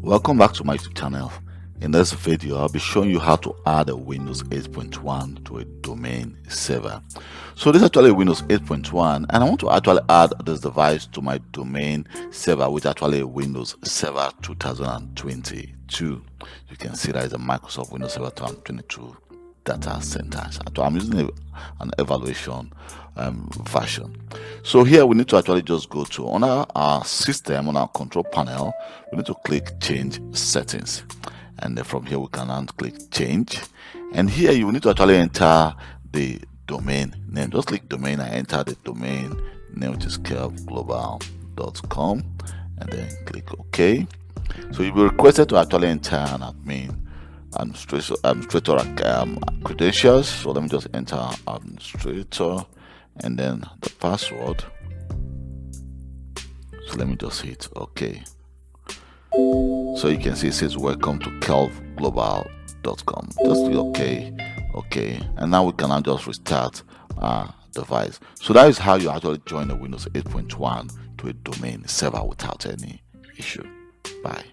Welcome back to my YouTube channel. In this video, I'll be showing you how to add a Windows 8.1 to a domain server. So this is actually Windows 8.1, and I want to actually add this device to my domain server, which is actually a Windows Server 2022. You can see that is a Microsoft Windows Server 2022 data center. So I'm using an evaluation version. So here we need to actually just go to on our system, on our control panel, we need to click change settings, and then from here we can now click change, and here you need to actually enter the domain name. Just click domain and enter the domain name, which is kelvglobal.com, and then click OK. So you'll be requested to actually enter an administrator credentials. So let me just enter administrator and then the password. So let me just hit OK. So you can see it says welcome to kelvglobal.com. Just click OK, and now we can now just restart our device. So that is how you actually join the Windows 8.1 to a domain server without any issue. Bye.